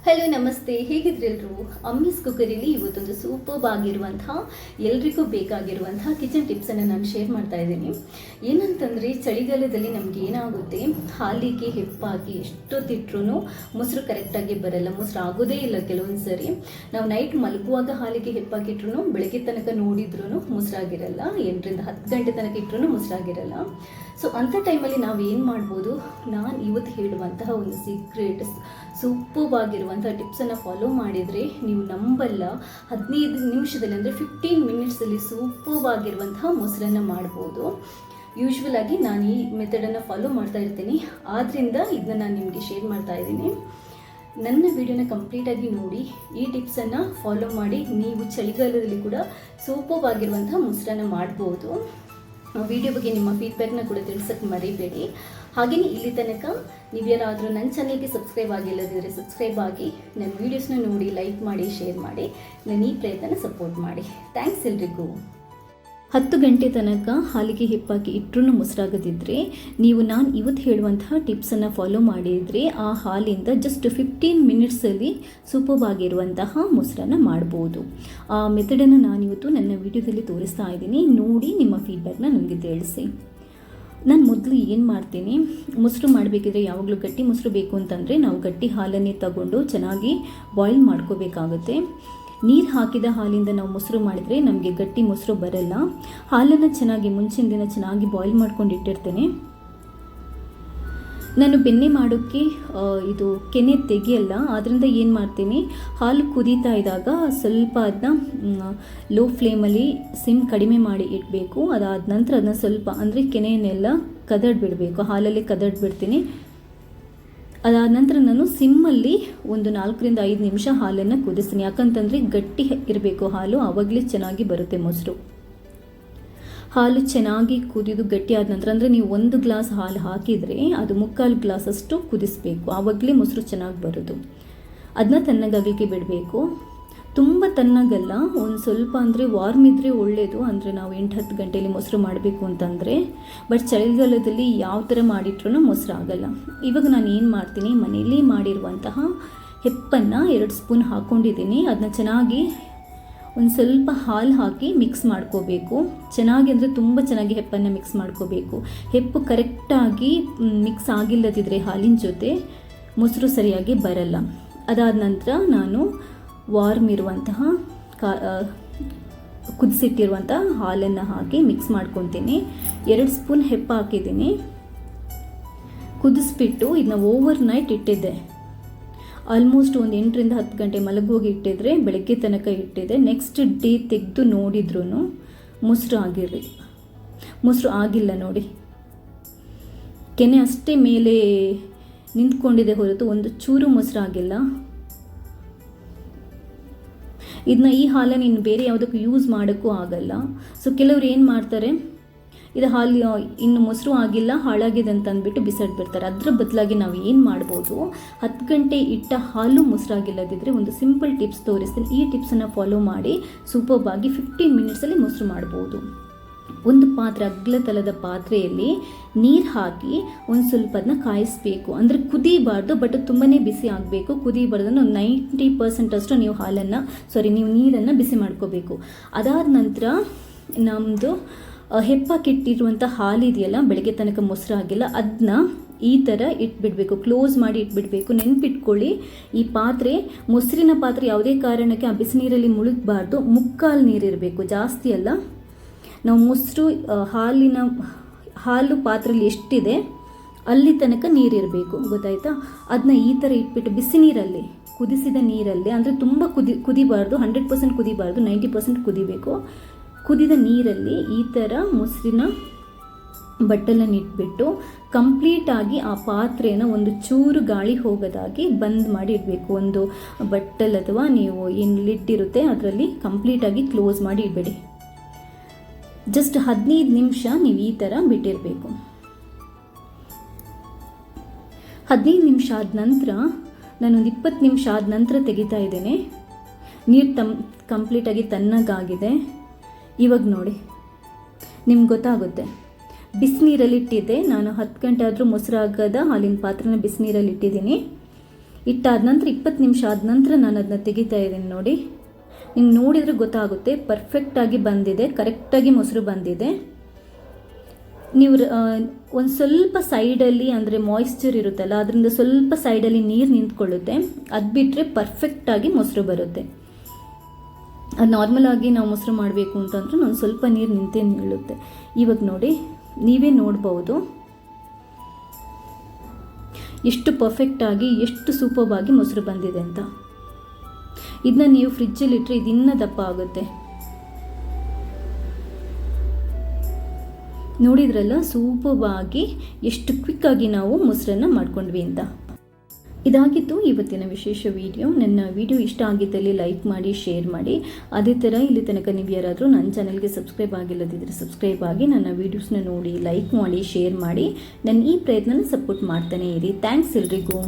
Hello ನಮಸ್ತೆ, ಹೇಗಿದ್ರೆಲ್ಲರೂ? ಅಮ್ಮೀಸ್ ಕುಕ್ಕರಿಲಿ ಇವತ್ತೊಂದು superb ಆಗಿರುವಂತಹ ಎಲ್ರಿಗೂ ಬೇಕಾಗಿರುವಂತಹ ಕಿಚನ್ ಟಿಪ್ಸನ್ನು ನಾನು ಶೇರ್ ಮಾಡ್ತಾ ಇದ್ದೀನಿ. ಏನಂತಂದರೆ, ಚಳಿಗಾಲದಲ್ಲಿ ನಮ್ಗೆ ಏನಾಗುತ್ತೆ, ಹಾಲಿಗೆ ಹೆಪ್ಪಾಗಿ ಎಷ್ಟೊತ್ತಿಟ್ರೂ ಮೊಸರು ಕರೆಕ್ಟಾಗಿ ಬರಲ್ಲ. ಮೊಸರು ಆಗೋದೇ ಇಲ್ಲ. ಕೆಲವೊಂದು ಸರಿ ನಾವು ನೈಟ್ ಮಲಗುವಾಗ ಹಾಲಿಗೆ ಹೆಪ್ಪಾಗಿಟ್ರು ಬೆಳಗ್ಗೆ ತನಕ ನೋಡಿದ್ರೂ ಮೊಸರಾಗಿರಲ್ಲ. 8ರಿಂದ 10 ಗಂಟೆ ತನಕ ಇಟ್ರೂ ಮೊಸರಾಗಿರಲ್ಲ. ಸೊ ಅಂಥ ಟೈಮಲ್ಲಿ ನಾವು ಏನು ಮಾಡ್ಬೋದು, ನಾನು ಇವತ್ತು ಹೇಳುವಂತಹ ಒಂದು ಸೀಕ್ರೆಟ್ ಸೂಪರ್ಬ್ ಆಗಿರುವಂಥ ಟಿಪ್ಸನ್ನು ಫಾಲೋ ಮಾಡಿದರೆ ನೀವು ನಂಬಲ್ಲ, 15 ನಿಮಿಷದಲ್ಲಿ ಅಂದರೆ 15 ಮಿನಿಟ್ಸಲ್ಲಿ ಸೂಪರ್ಬ್ ಆಗಿರುವಂತಹ ಮೊಸರನ್ನು ಮಾಡ್ಬೋದು. ಯೂಶ್ವಲ್ ಆಗಿ ನಾನು ಈ ಮೆಥಡನ್ನು ಫಾಲೋ ಮಾಡ್ತಾ ಇರ್ತೀನಿ, ಆದ್ದರಿಂದ ಇದನ್ನ ನಾನು ನಿಮಗೆ ಶೇರ್ ಮಾಡ್ತಾ ಇದ್ದೀನಿ. ನನ್ನ ವಿಡಿಯೋನ ಕಂಪ್ಲೀಟಾಗಿ ನೋಡಿ, ಈ ಟಿಪ್ಸನ್ನು ಫಾಲೋ ಮಾಡಿ ನೀವು ಚಳಿಗಾಲದಲ್ಲಿ ಕೂಡ ಸೂಪರ್ಬ್ ಆಗಿರುವಂಥ ಮೊಸರನ್ನು ಮಾಡ್ಬೋದು. ವಿಡಿಯೋ ಬಗ್ಗೆ ನಿಮ್ಮ ಫೀಡ್ಬ್ಯಾಕ್ನ ಕೂಡ ತಿಳಿಸೋಕ್ಕೆ ಮರಿಬೇಡಿ. ಹಾಗೆಯೇ ಇಲ್ಲಿ ತನಕ ನೀವ್ಯಾರಾದರೂ ನನ್ನ ಚಾನಲ್ಗೆ ಸಬ್ಸ್ಕ್ರೈಬ್ ಆಗಿಲ್ಲದಿದ್ದರೆ ಸಬ್ಸ್ಕ್ರೈಬ್ ಆಗಿ, ನನ್ನ ವೀಡಿಯೋಸ್ನ ನೋಡಿ, ಲೈಕ್ ಮಾಡಿ, ಶೇರ್ ಮಾಡಿ, ನನ್ನ ಈ ಪ್ರಯತ್ನ ಸಪೋರ್ಟ್ ಮಾಡಿ. ಥ್ಯಾಂಕ್ಸ್ ಎಲ್ರಿಗೂ. 10 ಗಂಟೆ ತನಕ ಹಾಲಿಗೆ ಹೆಪ್ಪಾಕಿ ಇಟ್ಟರೂ ಮೊಸರಾಗದಿದ್ದರೆ ನೀವು ನಾನು ಇವತ್ತು ಹೇಳುವಂತಹ ಟಿಪ್ಸನ್ನು ಫಾಲೋ ಮಾಡಿದರೆ ಆ ಹಾಲಿಂದ ಜಸ್ಟ್ 15 ಮಿನಿಟ್ಸಲ್ಲಿ ಸೂಪರ್ಬ್ ಆಗಿರುವಂತಹ ಮೊಸರನ್ನು ಮಾಡ್ಬೋದು. ಆ ಮೆಥಡನ್ನು ನಾನಿವತ್ತು ನನ್ನ ವಿಡಿಯೋದಲ್ಲಿ ತೋರಿಸ್ತಾ ಇದ್ದೀನಿ. ನೋಡಿ ನಿಮ್ಮ ಫೀಡ್ಬ್ಯಾಕ್ನ ನನಗೆ ತಿಳಿಸಿ. ನಾನು ಮೊದಲು ಏನು ಮಾಡ್ತೀನಿ, ಮೊಸರು ಮಾಡಬೇಕಿದ್ರೆ ಯಾವಾಗಲೂ ಗಟ್ಟಿ ಮೊಸರು ಬೇಕು ಅಂತಂದರೆ ನಾವು ಗಟ್ಟಿ ಹಾಲನ್ನೇ ತಗೊಂಡು ಚೆನ್ನಾಗಿ ಬಾಯ್ಲ್ ಮಾಡ್ಕೋಬೇಕಾಗುತ್ತೆ. ನೀರು ಹಾಕಿದ ಹಾಲಿಂದ ನಾವು ಮೊಸರು ಮಾಡಿದರೆ ನಮಗೆ ಗಟ್ಟಿ ಮೊಸರು ಬರಲ್ಲ. ಹಾಲನ್ನು ಚೆನ್ನಾಗಿ ಮುಂಚಿನ ದಿನ ಚೆನ್ನಾಗಿ ಬಾಯ್ಲ್ ಮಾಡ್ಕೊಂಡು ಇಟ್ಟಿರ್ತೇನೆ. ನಾನು ಬೆಣ್ಣೆ ಮಾಡೋಕ್ಕೆ ಇದು ಕೆನೆ ತೆಗಿಯಲ್ಲ, ಆದ್ದರಿಂದ ಏನು ಮಾಡ್ತೀನಿ, ಹಾಲು ಕುದೀತಾ ಇದ್ದಾಗ ಸ್ವಲ್ಪ ಅದನ್ನ ಲೋ ಫ್ಲೇಮಲ್ಲಿ ಸಿಮ್ ಕಡಿಮೆ ಮಾಡಿ ಇಡಬೇಕು. ಅದಾದ ನಂತರ ಅದನ್ನ ಸ್ವಲ್ಪ ಅಂದರೆ ಕೆನೆಯನ್ನೆಲ್ಲ ಕದಡ್ಬಿಡಬೇಕು, ಹಾಲಲ್ಲಿ ಕದಡ್ಬಿಡ್ತೀನಿ. ಅದಾದ ನಂತರ ನಾನು ಸಿಮ್ಮಲ್ಲಿ ಒಂದು 4ರಿಂದ 5 ನಿಮಿಷ ಹಾಲನ್ನು ಕುದಿಸ್ತೀನಿ. ಯಾಕಂತಂದರೆ ಗಟ್ಟಿ ಇರಬೇಕು ಹಾಲು, ಆವಾಗಲೇ ಚೆನ್ನಾಗಿ ಬರುತ್ತೆ ಮೊಸರು. ಹಾಲು ಚೆನ್ನಾಗಿ ಕುದಿದು ಗಟ್ಟಿ ಆದ ನಂತರ, ಅಂದರೆ ನೀವು 1 ಗ್ಲಾಸ್ ಹಾಲು ಹಾಕಿದರೆ ಅದು 3/4 ಗ್ಲಾಸಷ್ಟು ಕುದಿಸಬೇಕು, ಆವಾಗಲೇ ಮೊಸರು ಚೆನ್ನಾಗಿ ಬರೋದು. ಅದನ್ನ ತಣ್ಣಗಾಗಲಿಕ್ಕೆ ಬಿಡಬೇಕು. ತುಂಬ ತಣ್ಣಗಲ್ಲ, ಒಂದು ಸ್ವಲ್ಪ ಅಂದರೆ ವಾರ್ಮ್ ಇದ್ದರೆ ಒಳ್ಳೆಯದು. ಅಂದರೆ ನಾವು 8-10 ಗಂಟೆಯಲ್ಲಿ ಮೊಸರು ಮಾಡಬೇಕು ಅಂತಂದರೆ. ಬಟ್ ಚಳಿಗಾಲದಲ್ಲಿ ಯಾವ ಥರ ಮಾಡಿಟ್ರೂ ಮೊಸರು ಆಗಲ್ಲ. ಇವಾಗ ನಾನು ಏನು ಮಾಡ್ತೀನಿ, ಮನೆಯಲ್ಲಿ ಮಾಡಿರುವಂತಹ ಹೆಪ್ಪನ್ನು 2 ಸ್ಪೂನ್ ಹಾಕ್ಕೊಂಡಿದ್ದೀನಿ. ಅದನ್ನ ಚೆನ್ನಾಗಿ ಒಂದು ಸ್ವಲ್ಪ ಹಾಲು ಹಾಕಿ ಮಿಕ್ಸ್ ಮಾಡ್ಕೋಬೇಕು. ಚೆನ್ನಾಗಿ ಅಂದರೆ ತುಂಬ ಚೆನ್ನಾಗಿ ಹೆಪ್ಪನ್ನು ಮಿಕ್ಸ್ ಮಾಡ್ಕೋಬೇಕು. ಹೆಪ್ಪು ಕರೆಕ್ಟಾಗಿ ಮಿಕ್ಸ್ ಆಗಿಲ್ಲದಿದ್ದರೆ ಹಾಲಿನ ಜೊತೆ ಮೊಸರು ಸರಿಯಾಗಿ ಬರಲ್ಲ. ಅದಾದ ನಂತರ ನಾನು ವಾರ್ಮ್ ಇರುವಂತಹ ಕುದಿಸಿಟ್ಟಿರುವಂತಹ ಹಾಲನ್ನು ಹಾಕಿ ಮಿಕ್ಸ್ ಮಾಡ್ಕೊತೀನಿ. 2 ಸ್ಪೂನ್ ಹೆಪ್ಪು ಹಾಕಿದ್ದೀನಿ. ಕುದಿಸ್ಬಿಟ್ಟು ಇದನ್ನ ಓವರ್ ನೈಟ್ ಇಟ್ಟಿದ್ದೆ. ಆಲ್ಮೋಸ್ಟ್ ಒಂದು 8ರಿಂದ 10 ಗಂಟೆ ಮಲಗೋಗಿ ಇಟ್ಟಿದ್ರೆ ಬೆಳಗ್ಗೆ ತನಕ ಇಟ್ಟಿದ್ದೆ. ನೆಕ್ಸ್ಟ್ ಡೇ ತೆಗೆದು ನೋಡಿದ್ರೂ ಮೊಸರು ಆಗಿಲ್ಲ. ನೋಡಿ, ಕೆನೆ ಅಷ್ಟೇ ಮೇಲೆ ನಿಂತ್ಕೊಂಡಿದೆ ಹೊರತು ಒಂದು ಚೂರು ಮೊಸರು ಆಗಿಲ್ಲ. ಈ ಹಾಲನ್ನು ಇನ್ನು ಬೇರೆ ಯಾವುದಕ್ಕೂ ಯೂಸ್ ಮಾಡೋಕ್ಕೂ ಆಗಲ್ಲ. ಸೊ ಕೆಲವ್ರು ಏನು ಮಾಡ್ತಾರೆ, ಇದು ಹಾಲು ಇನ್ನು ಮೊಸರು ಆಗಿಲ್ಲ, ಹಾಳಾಗಿದೆ ಅಂತ ಅಂದ್ಬಿಟ್ಟು ಬಿಸಾಡ್ಬಿಡ್ತಾರೆ. ಅದರ ಬದಲಾಗಿ ನಾವು ಏನು ಮಾಡ್ಬೋದು, 10 ಗಂಟೆ ಇಟ್ಟ ಹಾಲು ಮೊಸರಾಗಿಲ್ಲದಿದ್ದರೆ ಒಂದು ಸಿಂಪಲ್ ಟಿಪ್ಸ್ ತೋರಿಸ್ತೀನಿ. ಈ ಟಿಪ್ಸನ್ನು ಫಾಲೋ ಮಾಡಿ ಸೂಪರ್ಬ್ ಆಗಿ 15 ಮಿನಿಟ್ಸಲ್ಲಿ ಮೊಸರು ಮಾಡ್ಬೋದು. ಒಂದು ಪಾತ್ರೆ, ಅಗ್ಲತಲದ ಪಾತ್ರೆಯಲ್ಲಿ ನೀರು ಹಾಕಿ ಒಂದು ಸ್ವಲ್ಪ ಅದನ್ನ ಕಾಯಿಸಬೇಕು. ಅಂದರೆ ಕುದಿಬಾರ್ದು, ಬಟ್ ತುಂಬಾ ಬಿಸಿ ಆಗಬೇಕು. ಕುದಿಬಾರ್ದು, ಒಂದು 90% ಅಷ್ಟು ನೀವು ನೀರನ್ನು ಬಿಸಿ ಮಾಡ್ಕೋಬೇಕು. ಅದಾದ ನಂತರ ನಮ್ಮದು ಹೆಪ್ಪಾಕಿಟ್ಟಿರುವಂಥ ಹಾಲಿದೆಯಲ್ಲ, ಬೆಳಗ್ಗೆ ತನಕ ಮೊಸರಾಗಿಲ್ಲ, ಅದನ್ನ ಈ ಥರ ಇಟ್ಬಿಡಬೇಕು, ಕ್ಲೋಸ್ ಮಾಡಿ ಇಟ್ಬಿಡಬೇಕು. ನೆನ್ಪಿಟ್ಕೊಳ್ಳಿ, ಈ ಪಾತ್ರೆ ಮೊಸರಿನ ಪಾತ್ರೆ ಯಾವುದೇ ಕಾರಣಕ್ಕೆ ಆ ಬಿಸಿ ನೀರಲ್ಲಿ ಮುಳುಗಬಾರ್ದು. 3/4 ನೀರಿರಬೇಕು, ಜಾಸ್ತಿ ಅಲ್ಲ. ನಾವು ಮೊಸರು ಹಾಲು ಪಾತ್ರೆಯಲ್ಲಿ ಎಷ್ಟಿದೆ ಅಲ್ಲಿ ತನಕ ನೀರಿರಬೇಕು, ಗೊತ್ತಾಯ್ತಾ? ಅದನ್ನ ಈ ಥರ ಇಟ್ಬಿಟ್ಟು ಬಿಸಿ ನೀರಲ್ಲಿ, ಕುದಿಸಿದ ನೀರಲ್ಲೇ, ಅಂದರೆ ತುಂಬ ಕುದಿಬಾರ್ದು, 100% ಕುದಿಬಾರ್ದು, 90% ಕುದಿಬೇಕು. ಕುದಿದ ನೀರಲ್ಲಿ ಈ ಥರ ಮೊಸರಿನ ಬಟ್ಟಲನ್ನು ಇಟ್ಬಿಟ್ಟು ಕಂಪ್ಲೀಟಾಗಿ ಆ ಪಾತ್ರೆನ ಒಂದು ಚೂರು ಗಾಳಿ ಹೋಗೋದಾಗಿ ಬಂದ್ ಮಾಡಿ ಇಡಬೇಕು. ಒಂದು ಬಟ್ಟಲ್ ಅಥವಾ ನೀವು ಏನು ಲಿಡ್ ಇರುತ್ತೆ ಅದರಲ್ಲಿ ಕಂಪ್ಲೀಟಾಗಿ ಕ್ಲೋಸ್ ಮಾಡಿ ಇಡಬೇಡಿ. ಜಸ್ಟ್ 15 ನಿಮಿಷ ನೀವು ಈ ಥರ ಬಿಟ್ಟಿರಬೇಕು. 15 ನಿಮಿಷ ಆದ ನಂತರ ನಾನೊಂದು 20 ನಿಮಿಷ ಆದ ನಂತರ ತೆಗಿತಾ ಇದ್ದೇನೆ. ನೀರು ಕಂಪ್ಲೀಟಾಗಿ ತಣ್ಣಗಾಗಿದೆ. ಇವಾಗ ನೋಡಿ, ನಿಮ್ಗೆ ಗೊತ್ತಾಗುತ್ತೆ. ಬಿಸಿನೀರಲ್ಲಿ ಇಟ್ಟಿದ್ದೆ ನಾನು, 10 ಗಂಟೆ ಆದರೂ ಮೊಸರಾಗದ ಹಾಲಿನ ಪಾತ್ರೆನ ಬಿಸಿನೀರಲ್ಲಿ ಇಟ್ಟಿದ್ದೀನಿ. ಇಟ್ಟಾದ ನಂತರ 20 ನಿಮಿಷ ಆದ ನಂತರ ನಾನು ಅದನ್ನ ತೆಗಿತಾ ಇದ್ದೀನಿ. ನೋಡಿ, ನಿಮ್ಗೆ ನೋಡಿದರೆ ಗೊತ್ತಾಗುತ್ತೆ, ಪರ್ಫೆಕ್ಟಾಗಿ ಬಂದಿದೆ, ಕರೆಕ್ಟಾಗಿ ಮೊಸರು ಬಂದಿದೆ. ನೀವು ಒಂದು ಸ್ವಲ್ಪ ಸೈಡಲ್ಲಿ ಅಂದರೆ ಮಾಯಿಶ್ಚರ್ ಇರುತ್ತಲ್ಲ, ಅದರಿಂದ ಸ್ವಲ್ಪ ಸೈಡಲ್ಲಿ ನೀರು ನಿಂತ್ಕೊಳ್ಳುತ್ತೆ. ಅದು ಬಿಟ್ಟರೆ ಪರ್ಫೆಕ್ಟಾಗಿ ಮೊಸರು ಬರುತ್ತೆ. ಅದು ನಾರ್ಮಲಾಗಿ ನಾವು ಮೊಸರು ಮಾಡಬೇಕು ಅಂತಂದ್ರೆ ನಾನು ಸ್ವಲ್ಪ ನೀರು ನಿಂತೇ ನಿಲ್ಲುತ್ತೆ. ಇವಾಗ ನೋಡಿ, ನೀವೇ ನೋಡ್ಬೋದು ಎಷ್ಟು ಪರ್ಫೆಕ್ಟಾಗಿ, ಎಷ್ಟು ಸೂಪರ್ಬಾಗಿ ಮೊಸರು ಬಂದಿದೆ ಅಂತ. ಇದನ್ನ ನೀವು ಫ್ರಿಜ್ಜಲ್ಲಿಟ್ಟರೆ ಇದು ಇನ್ನೂ ದಪ್ಪ ಆಗುತ್ತೆ. ನೋಡಿದ್ರಲ್ಲ ಸೂಪರ್ಬಾಗಿ ಎಷ್ಟು ಕ್ವಿಕ್ಕಾಗಿ ನಾವು ಮೊಸರನ್ನು ಮಾಡ್ಕೊಂಡ್ವಿ ಅಂತ. ಇದಾಗಿತ್ತು ಇವತ್ತಿನ ವಿಶೇಷ ವಿಡಿಯೋ. ನನ್ನ ವಿಡಿಯೋ ಇಷ್ಟ ಆಗಿದ್ದಲ್ಲಿ ಲೈಕ್ ಮಾಡಿ, ಶೇರ್ ಮಾಡಿ. ಅದೇ ಥರ ಇಲ್ಲಿ ತನಕ ನೀವು ಯಾರಾದರೂ ನನ್ನ ಚಾನಲ್ಗೆ ಸಬ್ಸ್ಕ್ರೈಬ್ ಆಗಿಲ್ಲದಿದ್ದರೆ ಸಬ್ಸ್ಕ್ರೈಬ್ ಆಗಿ ನನ್ನ ವೀಡಿಯೋಸ್ನ ನೋಡಿ, ಲೈಕ್ ಮಾಡಿ, ಶೇರ್ ಮಾಡಿ. ನನ್ನ ಈ ಪ್ರಯತ್ನನ ಸಪೋರ್ಟ್ ಮಾಡ್ತಾನೆ ಇರಿ. ಥ್ಯಾಂಕ್ಸ್ ಎಲ್ರಿಗೂ.